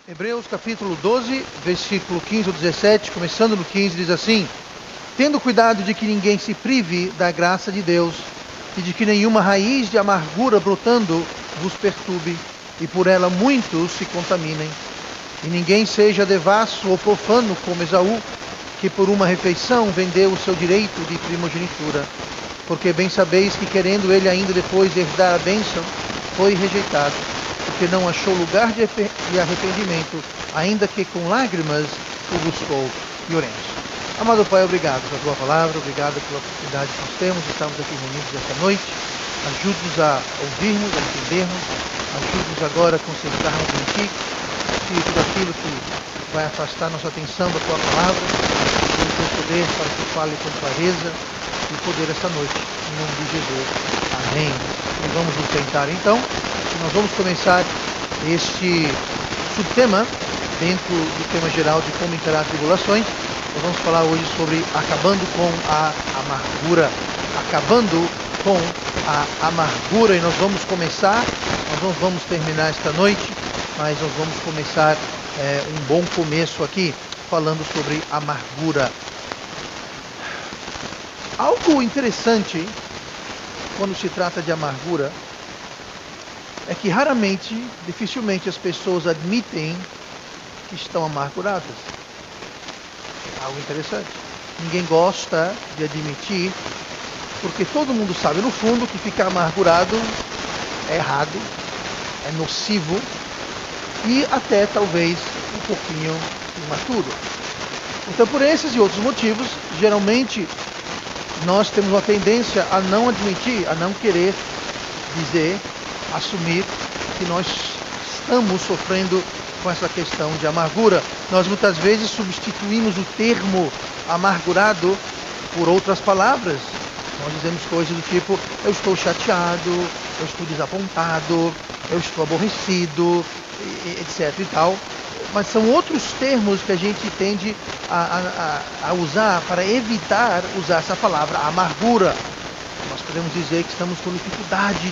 Hebreus capítulo 12, versículo 15 ao 17, começando no 15, diz assim: Tendo cuidado de que ninguém se prive da graça de Deus, e de que nenhuma raiz de amargura brotando vos perturbe, e por ela muitos se contaminem. E ninguém seja devasso ou profano como Esaú, que por uma refeição vendeu o seu direito de primogenitura. Porque bem sabeis que, querendo ele ainda depois herdar a bênção, foi rejeitado, porque não achou lugar de arrependimento, ainda que com lágrimas o buscou. E oremos. Amado Pai, obrigado pela Tua palavra, obrigado pela oportunidade que nós temos de estarmos aqui reunidos esta noite. Ajude-nos a ouvirmos, a entendermos, ajude-nos agora a concentrarmos em Ti, Filho, tudo aquilo que vai afastar nossa atenção da Tua palavra, pelo Teu poder, para que fale com clareza e poder esta noite, em nome de Jesus. Amém. E vamos nos sentar então, e nós vamos começar este subtema dentro do tema geral de como encarar tribulações. Nós vamos falar hoje sobre acabando com a amargura. Acabando com a amargura. E nós vamos começar, nós não vamos terminar esta noite, mas nós vamos começar um bom começo aqui, falando sobre amargura. Algo interessante, quando se trata de amargura, é que raramente, dificilmente as pessoas admitem que estão amarguradas. Algo interessante. Ninguém gosta de admitir, porque todo mundo sabe no fundo que ficar amargurado é errado, é nocivo e até talvez um pouquinho imaturo. Então, por esses e outros motivos, geralmente nós temos uma tendência a não admitir, a não querer dizer, assumir que nós estamos sofrendo com essa questão de amargura. Nós muitas vezes substituímos o termo amargurado por outras palavras. Nós dizemos coisas do tipo: eu estou chateado, eu estou desapontado, eu estou aborrecido, etc. e tal. Mas são outros termos que a gente tende a usar para evitar usar essa palavra amargura. Nós podemos dizer que estamos com dificuldade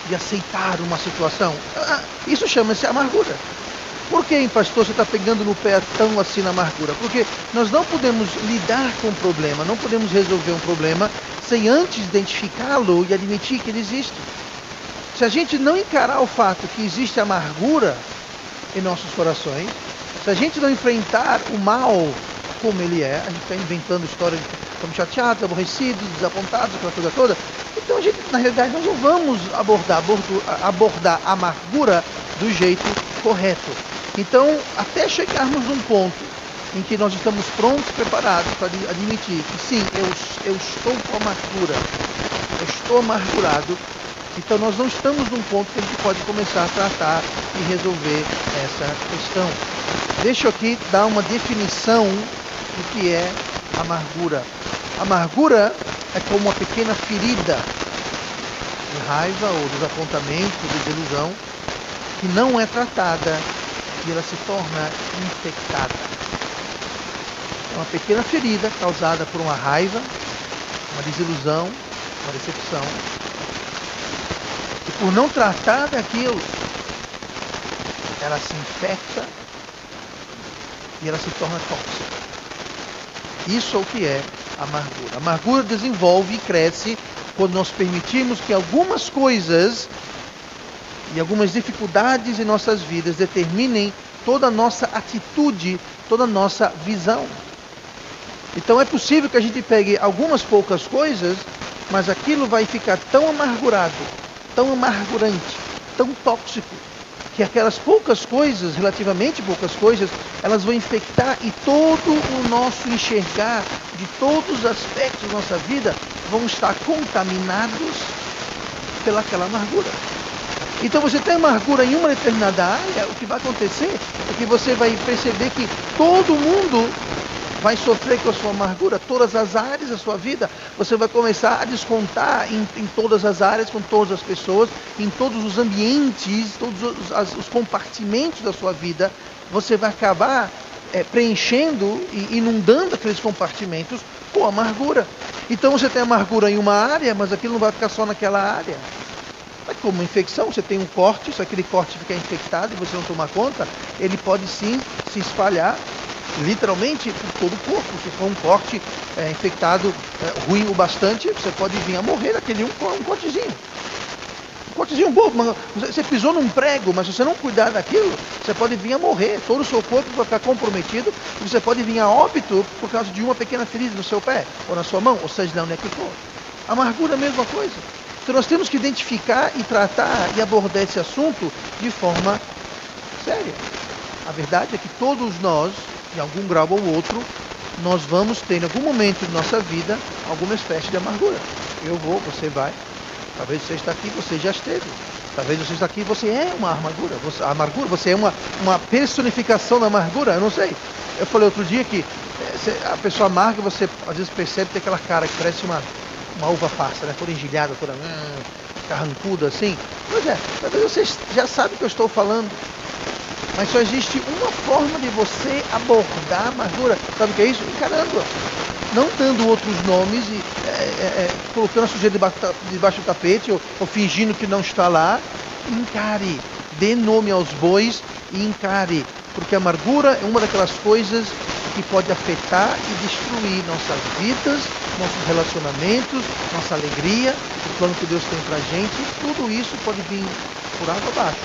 de aceitar uma situação. Isso chama-se amargura. Por que, pastor, você está pegando no pé tão assim na amargura? Porque nós não podemos lidar com um problema, não podemos resolver um problema sem antes identificá-lo e admitir que ele existe. Se a gente não encarar o fato que existe amargura em nossos corações, se a gente não enfrentar o mal como ele é, a gente está inventando história de estamos chateados, aborrecidos, desapontados, aquela coisa toda, então a gente, na realidade, nós não vamos abordar a amargura do jeito correto. Então, até chegarmos num ponto em que nós estamos prontos, preparados para admitir que sim, eu estou com amargura, eu estou amargurado, então nós não estamos num ponto que a gente pode começar a tratar e resolver essa questão. Deixa eu aqui dar uma definição do que é amargura. Amargura é como uma pequena ferida de raiva ou desapontamento, de desilusão, que não é tratada e ela se torna infectada. É uma pequena ferida causada por uma raiva, uma desilusão, uma decepção. E por não tratar daquilo, ela se infecta e ela se torna tóxica. Isso é o que é amargura. A amargura desenvolve e cresce quando nós permitimos que algumas coisas e algumas dificuldades em nossas vidas determinem toda a nossa atitude, toda a nossa visão. Então é possível que a gente pegue algumas poucas coisas, mas aquilo vai ficar tão amargurado, tão amargurante, tão tóxico, que aquelas poucas coisas, relativamente poucas coisas, elas vão infectar e todo o nosso enxergar de todos os aspectos da nossa vida vão estar contaminados pelaquela amargura. Então você tem amargura em uma determinada área, o que vai acontecer é que você vai perceber que todo mundo vai sofrer com a sua amargura, todas as áreas da sua vida, você vai começar a descontar em todas as áreas, com todas as pessoas, em todos os ambientes, todos os compartimentos da sua vida, você vai acabar preenchendo e inundando aqueles compartimentos com amargura. Então você tem amargura em uma área, mas aquilo não vai ficar só naquela área. Mas como infecção, você tem um corte, se aquele corte ficar infectado e você não tomar conta, ele pode sim se espalhar literalmente por todo o corpo. Se for um corte infectado ruim o bastante, você pode vir a morrer daquele um cortezinho. Um cortezinho bobo, você pisou num prego, mas se você não cuidar daquilo, você pode vir a morrer. Todo o seu corpo vai ficar comprometido e você pode vir a óbito por causa de uma pequena ferida no seu pé, ou na sua mão, ou seja, onde é que for. Amargura é a mesma coisa. Então nós temos que identificar e tratar e abordar esse assunto de forma séria. A verdade é que todos nós, em algum grau ou outro, nós vamos ter em algum momento de nossa vida alguma espécie de amargura. Eu vou, você vai. Talvez você está aqui, você já esteve. Talvez você está aqui, você é uma amargura. Você é uma personificação da amargura, eu não sei. Eu falei outro dia que a pessoa amarga, você às vezes percebe ter aquela cara que parece uma uva passa, né? Toda engilhada, toda carrancuda assim. Pois é, talvez você já sabe o que eu estou falando. Mas só existe uma forma de você abordar a amargura. Sabe o que é isso? Encarando-a. Não dando outros nomes e colocando a sujeira debaixo do tapete ou fingindo que não está lá. Encare. Dê nome aos bois e encare. Porque a amargura é uma daquelas coisas que pode afetar e destruir nossas vidas, nossos relacionamentos, nossa alegria, o plano que Deus tem pra gente. E tudo isso pode vir por água abaixo.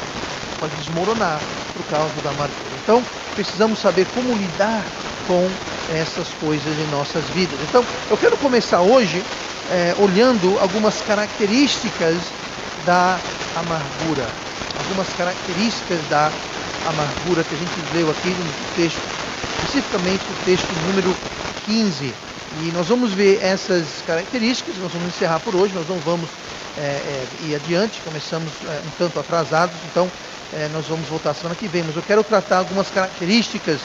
Pode desmoronar por causa da amargura. Então, precisamos saber como lidar com essas coisas em nossas vidas. Então, eu quero começar hoje olhando algumas características da amargura. Algumas características da amargura que a gente leu aqui no texto, especificamente o texto número 15. E nós vamos ver essas características, nós vamos encerrar por hoje, nós não vamos ir adiante, começamos um tanto atrasados, então nós vamos voltar semana que vem, mas eu quero tratar algumas características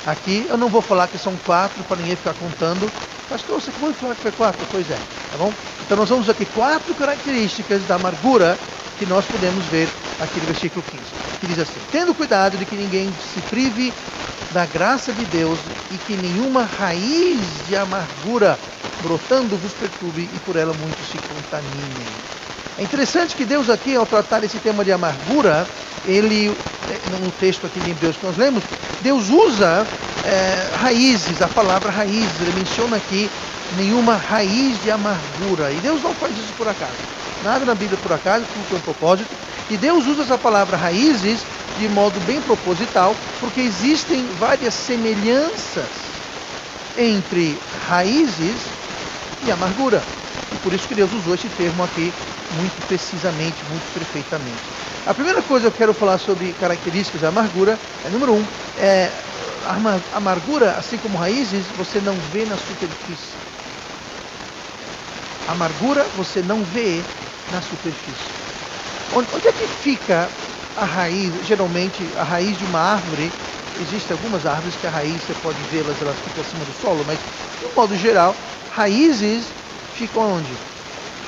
aqui. Eu não vou falar que são 4 para ninguém ficar contando. Pastor, você acabou de falar que foi 4? Pois é, tá bom? Então nós vamos aqui 4 características da amargura que nós podemos ver aqui no versículo 15, que diz assim: tendo cuidado de que ninguém se prive da graça de Deus e que nenhuma raiz de amargura brotando vos perturbe e por ela muitos se contaminem. É interessante que Deus aqui, ao tratar esse tema de amargura, ele, no texto aqui de Hebreus que nós lemos, Deus usa raízes, a palavra raízes, ele menciona aqui nenhuma raiz de amargura, e Deus não faz isso por acaso, nada na Bíblia por acaso, tudo tem um propósito, e Deus usa essa palavra raízes de modo bem proposital, porque existem várias semelhanças entre raízes e amargura, e por isso que Deus usou esse termo aqui muito precisamente, muito perfeitamente. A primeira coisa que eu quero falar sobre características da amargura número 1, amargura, assim como raízes, você não vê na superfície. Amargura você não vê na superfície. Onde é que fica a raiz? Geralmente, a raiz de uma árvore, existem algumas árvores que a raiz, você pode vê-las, elas ficam acima do solo, mas, de um modo geral, raízes ficam onde?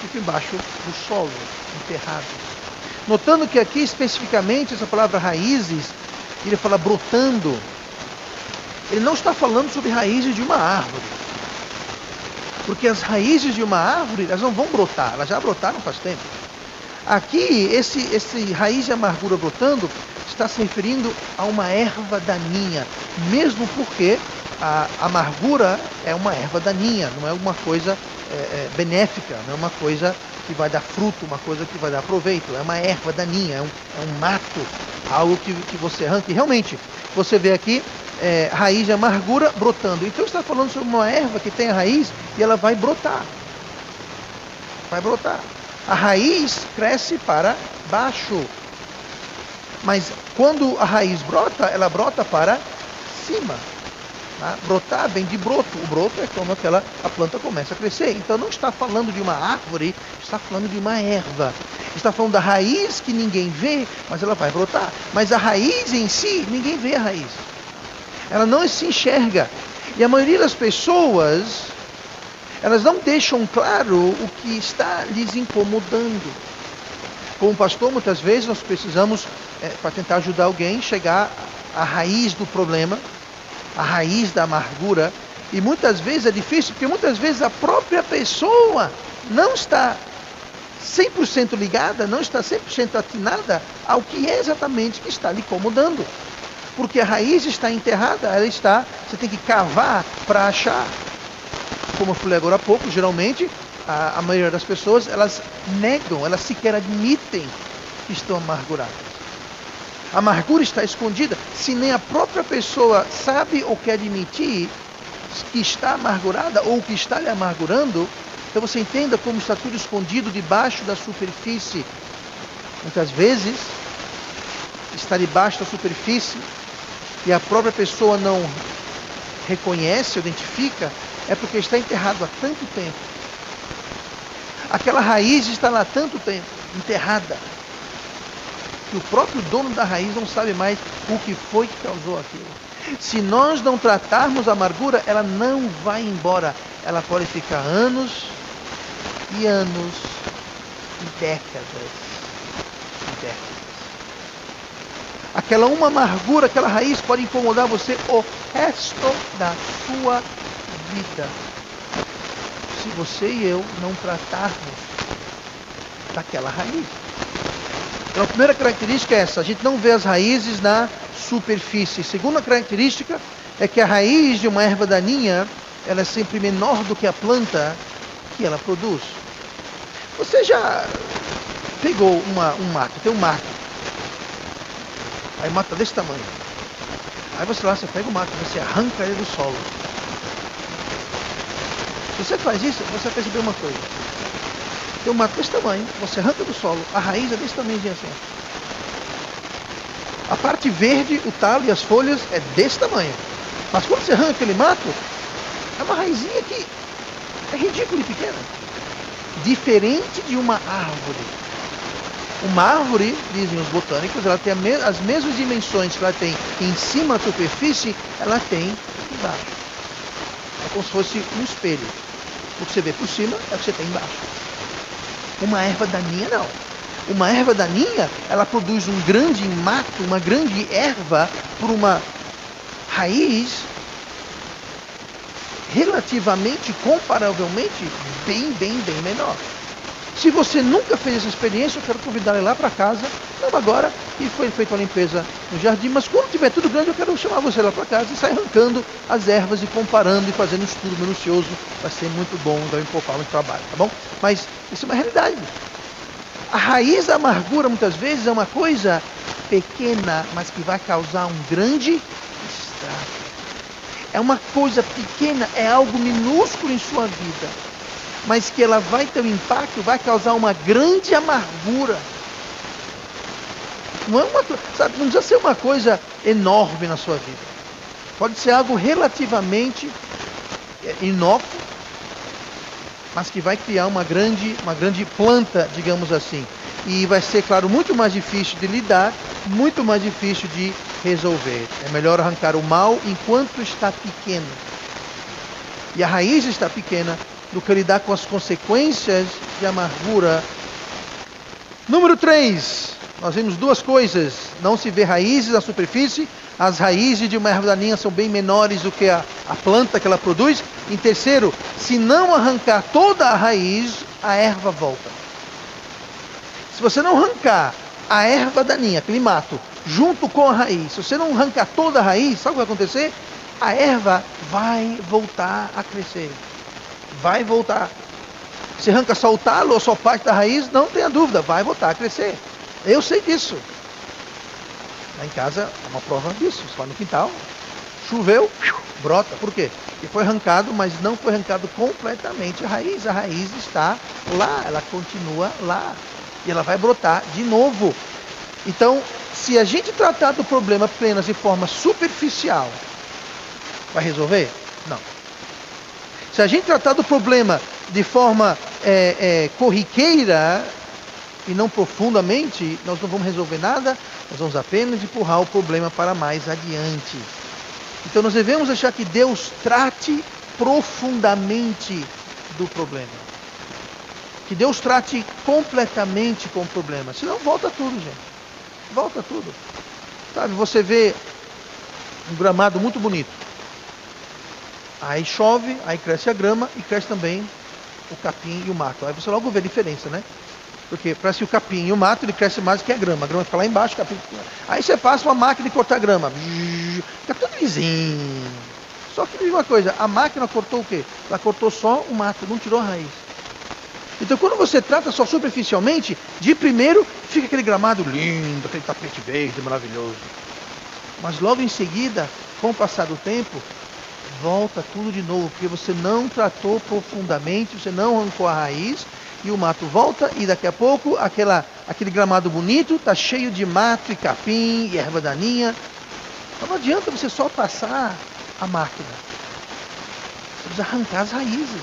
Ficam embaixo do solo, enterradas. Notando que aqui, especificamente, essa palavra raízes, ele fala brotando. Ele não está falando sobre raízes de uma árvore. Porque as raízes de uma árvore, elas não vão brotar, elas já brotaram faz tempo. Aqui, esse raiz de amargura brotando está se referindo a uma erva daninha, mesmo porque a amargura é uma erva daninha, não é uma coisa benéfica, não é uma coisa que vai dar fruto, uma coisa que vai dar proveito, é uma erva daninha, é um mato, algo que você arranca. E realmente, você vê aqui raiz de amargura brotando. Então está falando sobre uma erva que tem a raiz e ela vai brotar. Vai brotar. A raiz cresce para baixo. Mas quando a raiz brota, ela brota para cima. Tá? Brotar vem de broto. O broto é quando a planta começa a crescer. Então não está falando de uma árvore, está falando de uma erva. Está falando da raiz que ninguém vê, mas ela vai brotar. Mas a raiz em si, ninguém vê a raiz. Ela não se enxerga. E a maioria das pessoas, elas não deixam claro o que está lhes incomodando. Como pastor, muitas vezes nós precisamos, para tentar ajudar alguém, chegar à raiz do problema, à raiz da amargura. E muitas vezes é difícil, porque muitas vezes a própria pessoa não está 100% ligada, não está 100% atinada ao que é exatamente que está lhe incomodando. Porque a raiz está enterrada, você tem que cavar para achar. Como eu falei agora há pouco, geralmente, a maioria das pessoas, elas negam, elas sequer admitem que estão amarguradas. A amargura está escondida. Se nem a própria pessoa sabe ou quer admitir que está amargurada ou que está lhe amargurando, então você entenda como está tudo escondido debaixo da superfície. Muitas vezes está debaixo da superfície e a própria pessoa não reconhece, identifica, é porque está enterrado há tanto tempo. Aquela raiz está lá há tanto tempo, enterrada, que o próprio dono da raiz não sabe mais o que foi que causou aquilo. Se nós não tratarmos a amargura, ela não vai embora. Ela pode ficar anos e anos e décadas. Aquela uma amargura, aquela raiz pode incomodar você o resto da sua vida. Se você e eu não tratarmos daquela raiz. Então a primeira característica é essa, a gente não vê as raízes na superfície. A segunda característica é que a raiz de uma erva daninha, ela é sempre menor do que a planta que ela produz. Você já pegou um mato, tem um mato. Aí o mato está desse tamanho. Aí você pega o mato, você arranca ele do solo. Se você faz isso, você vai perceber uma coisa. Tem um mato desse tamanho, você arranca do solo, a raiz é desse tamanho assim. A parte verde, o talo e as folhas é desse tamanho. Mas quando você arranca aquele mato, é uma raizinha que é ridícula e pequena. Diferente de uma árvore. Uma árvore, dizem os botânicos, ela tem as mesmas dimensões que ela tem em cima da superfície, ela tem embaixo. É como se fosse um espelho. O que você vê por cima é o que você tem embaixo. Uma erva daninha não. Uma erva daninha, ela produz um grande mato, uma grande erva por uma raiz relativamente, comparavelmente, bem menor. Se você nunca fez essa experiência, eu quero convidar ele lá para casa, não agora, que foi feita a limpeza no jardim, mas quando tiver tudo grande, eu quero chamar você lá para casa e sair arrancando as ervas e comparando e fazendo um estudo minucioso. Vai ser muito bom, vai poupar muito trabalho, tá bom? Mas isso é uma realidade. A raiz da amargura, muitas vezes, é uma coisa pequena, mas que vai causar um grande estrago. É uma coisa pequena, é algo minúsculo em sua vida, mas que ela vai ter um impacto, vai causar uma grande amargura. Não é uma, sabe, não precisa ser uma coisa enorme na sua vida. Pode ser algo relativamente inócuo, mas que vai criar uma grande planta, digamos assim. E vai ser, claro, muito mais difícil de lidar, muito mais difícil de resolver. É melhor arrancar o mal enquanto está pequeno. E a raiz está pequena, do que lidar com as consequências de amargura. Número 3, nós vimos duas coisas. Não se vê raízes na superfície. As raízes de uma erva daninha são bem menores do que a planta que ela produz. Em terceiro, se não arrancar toda a raiz, a erva volta. Se você não arrancar a erva daninha, aquele mato, junto com a raiz, se você não arrancar toda a raiz, sabe o que vai acontecer? A erva vai voltar a crescer. Vai voltar. Se arranca só o talo ou só parte da raiz, não tenha dúvida, vai voltar a crescer. Eu sei disso. Lá em casa é uma prova disso. Você vai no quintal, choveu, brota. Por quê? Porque foi arrancado, mas não foi arrancado completamente a raiz. A raiz está lá, ela continua lá. E ela vai brotar de novo. Então, se a gente tratar do problema apenas de forma superficial, vai resolver? Não. Se a gente tratar do problema de forma corriqueira e não profundamente, nós não vamos resolver nada, nós vamos apenas empurrar o problema para mais adiante. Então nós devemos deixar que Deus trate profundamente do problema. Que Deus trate completamente com o problema. Senão volta tudo, gente. Volta tudo. Sabe, você vê um gramado muito bonito. Aí chove, aí cresce a grama e cresce também o capim e o mato. Aí você logo vê a diferença, né? Porque parece que o capim e o mato, ele cresce mais do que a grama fica lá embaixo, o capim... Aí você passa uma máquina de cortar grama, fica tudo lisinho. Só que uma coisa, a máquina cortou o quê? Ela cortou só o mato, não tirou a raiz. Então quando você trata só superficialmente, de primeiro fica aquele gramado lindo, aquele tapete verde maravilhoso. Mas logo em seguida, com o passar do tempo, volta tudo de novo, porque você não tratou profundamente, você não arrancou a raiz, e o mato volta, e daqui a pouco aquele gramado bonito está cheio de mato e capim e erva daninha. Então não adianta você só passar a máquina. Você precisa arrancar as raízes.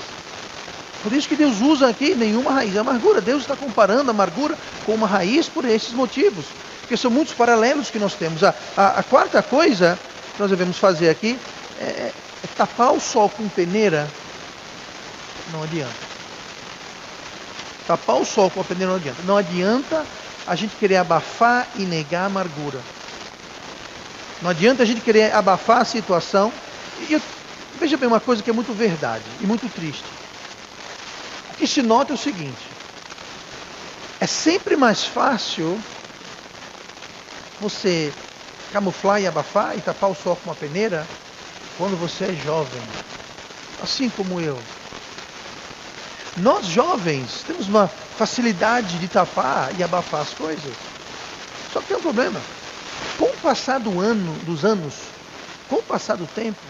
Por isso que Deus usa aqui nenhuma raiz. A amargura, Deus está comparando a amargura com uma raiz por esses motivos. Porque são muitos paralelos que nós temos. A quarta coisa que nós devemos fazer aqui é tapar o sol com peneira. Não adianta. Tapar o sol com a peneira não adianta. Não adianta a gente querer abafar e negar a amargura. Não adianta a gente querer abafar a situação. Veja bem uma coisa que é muito verdade e muito triste. O que se nota é o seguinte: é sempre mais fácil você camuflar e abafar e tapar o sol com uma peneira quando você é jovem, assim como eu. Nós jovens temos uma facilidade de tapar e abafar as coisas. Só que tem um problema. Com o passar dos anos, com o passar do tempo,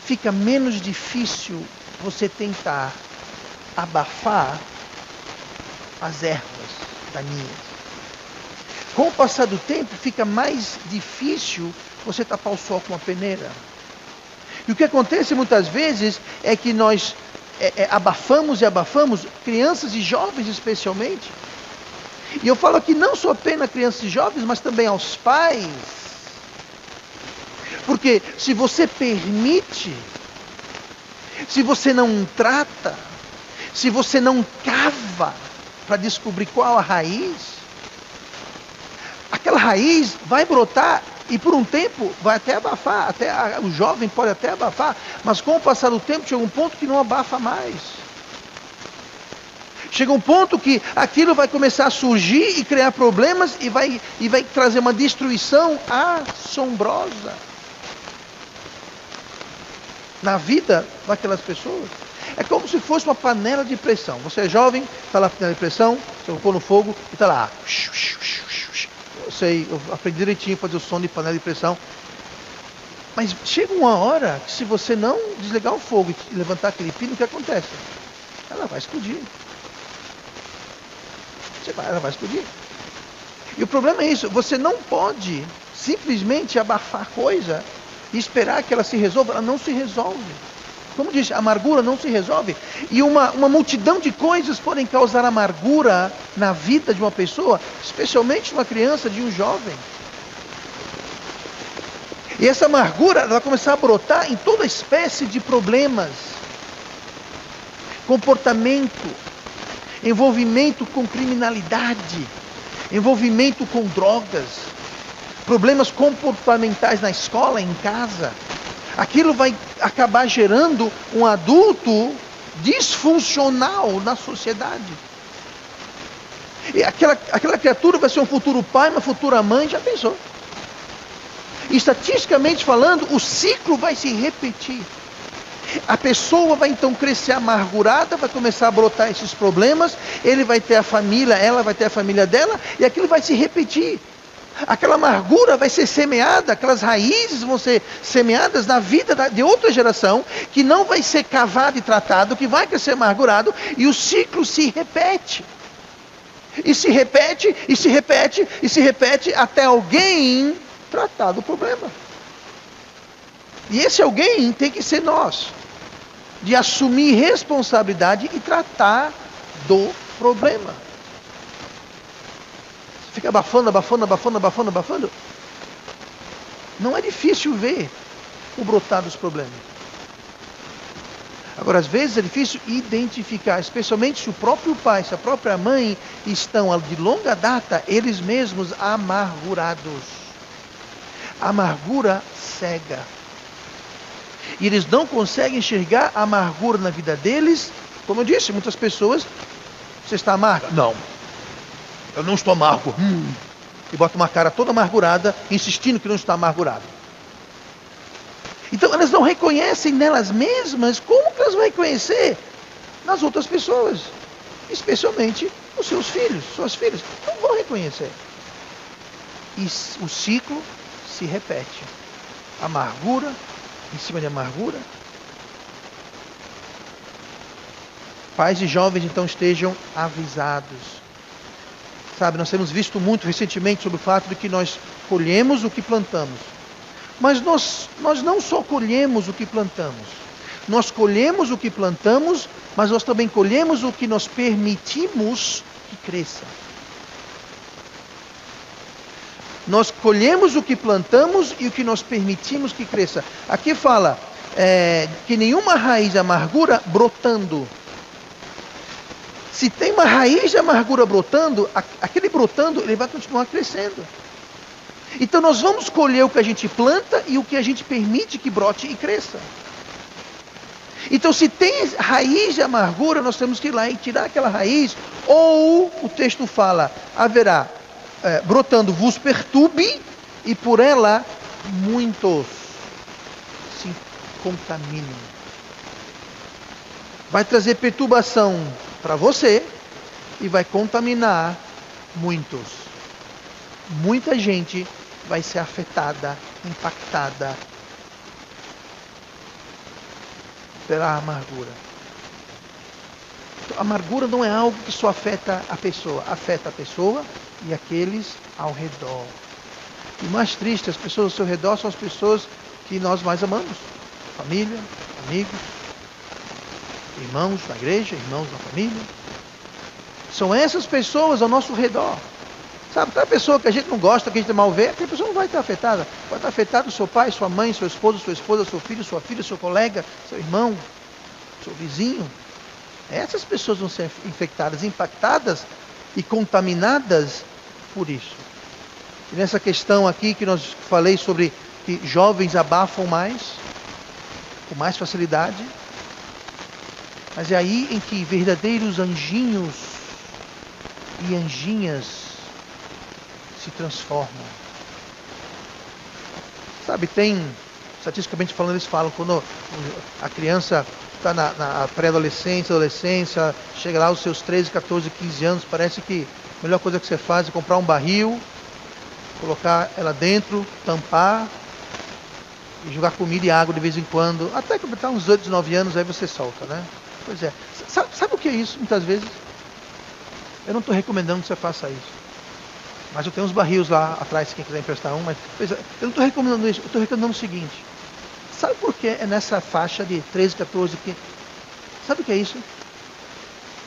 fica menos difícil você tentar abafar as ervas daninhas. Com o passar do tempo, fica mais difícil você tapar o sol com uma peneira. E o que acontece muitas vezes é que nós abafamos e abafamos, crianças e jovens especialmente. E eu falo aqui não só apenas crianças e jovens, mas também aos pais. Porque se você permite, se você não trata, se você não cava para descobrir qual a raiz, aquela raiz vai brotar e por um tempo vai até abafar, o jovem pode até abafar, mas com o passar do tempo chega um ponto que não abafa mais. Chega um ponto que aquilo vai começar a surgir e criar problemas e vai trazer uma destruição assombrosa na vida daquelas pessoas. É como se fosse uma panela de pressão. Você é jovem, está lá a panela de pressão, você colocou no fogo e está lá. Eu aprendi direitinho a fazer o som de panela de pressão. Mas chega uma hora que se você não desligar o fogo e levantar aquele pino, o que acontece? Ela vai explodir. Ela vai explodir. E o problema é isso, você não pode simplesmente abafar coisa e esperar que ela se resolva. Ela não se resolve. Como disse, a amargura não se resolve. E uma multidão de coisas podem causar amargura na vida de uma pessoa, especialmente de uma criança, de um jovem. E essa amargura ela vai começar a brotar em toda espécie de problemas. Comportamento, envolvimento com criminalidade, envolvimento com drogas, problemas comportamentais na escola, em casa. Aquilo vai acabar gerando um adulto disfuncional na sociedade. E aquela criatura vai ser um futuro pai, uma futura mãe, já pensou? Estatisticamente falando, o ciclo vai se repetir. A pessoa vai então crescer amargurada, vai começar a brotar esses problemas, ele vai ter a família, ela vai ter a família dela, e aquilo vai se repetir. Aquela amargura vai ser semeada, aquelas raízes vão ser semeadas na vida de outra geração, que não vai ser cavado e tratado, que vai crescer amargurado, e o ciclo se repete. E se repete, e se repete, e se repete, até alguém tratar do problema. E esse alguém tem que ser nós, de assumir responsabilidade e tratar do problema. Fica abafando. Não é difícil ver o brotar dos problemas. Agora, às vezes é difícil identificar, especialmente se o próprio pai, se a própria mãe estão de longa data, eles mesmos amargurados. A amargura cega. E eles não conseguem enxergar a amargura na vida deles. Como eu disse, muitas pessoas Você está amargo? Não. Eu não estou amargo. E bota uma cara toda amargurada, insistindo que não está amargurado. Então elas não reconhecem nelas mesmas. Como que elas vão reconhecer nas outras pessoas? Especialmente os seus filhos, suas filhas. Não vão reconhecer. E o ciclo se repete. Amargura em cima de amargura. Pais e jovens então estejam avisados. Sabe, nós temos visto muito recentemente sobre o fato de que nós colhemos o que plantamos. Mas nós não só colhemos o que plantamos. Nós colhemos o que plantamos, mas nós também colhemos o que nós permitimos que cresça. Nós colhemos o que plantamos e o que nós permitimos que cresça. Aqui fala que nenhuma raiz de amargura brotando. Se tem uma raiz de amargura brotando, aquele brotando, ele vai continuar crescendo. Então nós vamos colher o que a gente planta e o que a gente permite que brote e cresça. Então se tem raiz de amargura, nós temos que ir lá e tirar aquela raiz. Ou o texto fala, haverá brotando vos perturbe e por ela muitos se contaminam. Vai trazer perturbação para você e vai contaminar muitos. Muita gente vai ser afetada, impactada pela amargura. Então, a amargura não é algo que só afeta a pessoa e aqueles ao redor. E mais triste, as pessoas ao seu redor são as pessoas que nós mais amamos. Família, amigos, irmãos na igreja, irmãos na família. São essas pessoas ao nosso redor. Sabe, aquela pessoa que a gente não gosta, que a gente mal vê, aquela pessoa não vai estar afetada. Vai estar afetado o seu pai, sua mãe, seu esposo, sua esposa, seu filho, sua filha, seu colega, seu irmão, seu vizinho. Essas pessoas vão ser infectadas, impactadas e contaminadas por isso. E nessa questão aqui que nós falei sobre que jovens abafam mais, com mais facilidade, mas é aí em que verdadeiros anjinhos e anjinhas se transformam. Sabe, estatisticamente falando, eles falam, quando a criança está na pré-adolescência, adolescência, chega lá aos seus 13, 14, 15 anos, parece que a melhor coisa que você faz é comprar um barril, colocar ela dentro, tampar e jogar comida e água de vez em quando, até que está uns 8, 19 anos, aí você solta, né? Pois é. Sabe o que é isso, muitas vezes? Eu não estou recomendando que você faça isso. Mas eu tenho uns barris lá atrás, se quem quiser emprestar um. Mas eu não estou recomendando isso. Eu estou recomendando o seguinte. Sabe por que é nessa faixa de 13, 14, 15? Sabe o que é isso?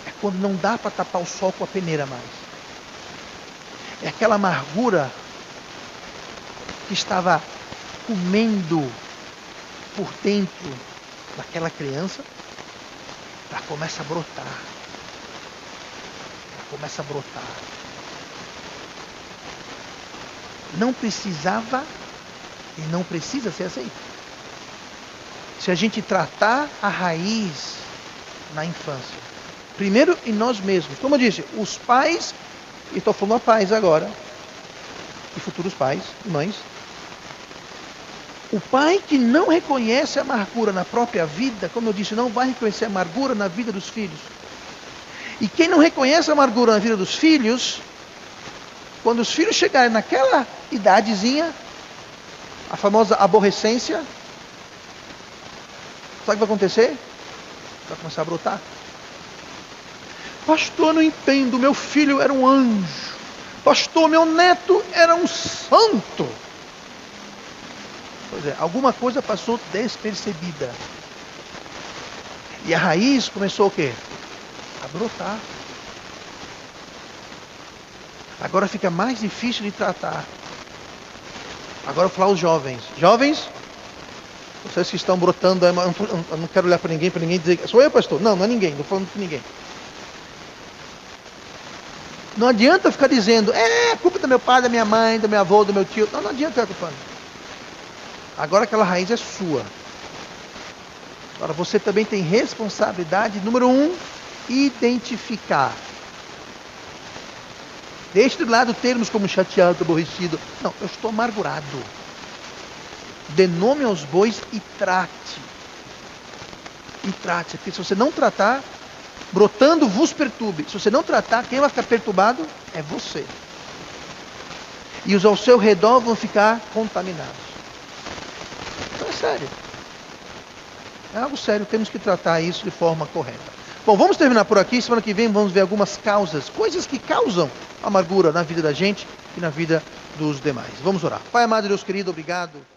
É quando não dá para tapar o sol com a peneira mais. É aquela amargura que estava comendo por dentro daquela criança. Ela começa a brotar. Começa a brotar. Não precisava e não precisa ser assim. Se a gente tratar a raiz na infância, primeiro em nós mesmos, como eu disse, os pais, e estou falando a pais agora, e futuros pais e mães, o pai que não reconhece a amargura na própria vida, como eu disse, não vai reconhecer a amargura na vida dos filhos. E quem não reconhece a amargura na vida dos filhos, quando os filhos chegarem naquela idadezinha, a famosa aborrecência, sabe o que vai acontecer? Vai começar a brotar. Pastor, eu não entendo, meu filho era um anjo. Pastor, meu neto era um santo. Pois é, alguma coisa passou despercebida. E a raiz começou o quê? A brotar. Agora fica mais difícil de tratar. Agora eu vou falar aos jovens. Jovens, vocês que estão brotando, eu não quero olhar para ninguém dizer, sou eu, pastor? Não, não é ninguém, não estou falando com ninguém. Não adianta ficar dizendo, culpa do meu pai, da minha mãe, do meu avô, do meu tio. Não adianta ficar culpando. Agora aquela raiz é sua. Agora você também tem responsabilidade, número 1, identificar. Deixe de lado termos como chateado, aborrecido. Não, eu estou amargurado. Dê nome aos bois e trate. E trate. Porque se você não tratar, brotando vos perturbe. Se você não tratar, quem vai ficar perturbado é você. E os ao seu redor vão ficar contaminados. Então é sério. É algo sério, temos que tratar isso de forma correta. Bom, vamos terminar por aqui. Semana que vem vamos ver algumas causas, coisas que causam amargura na vida da gente e na vida dos demais. Vamos orar. Pai amado, Deus querido, obrigado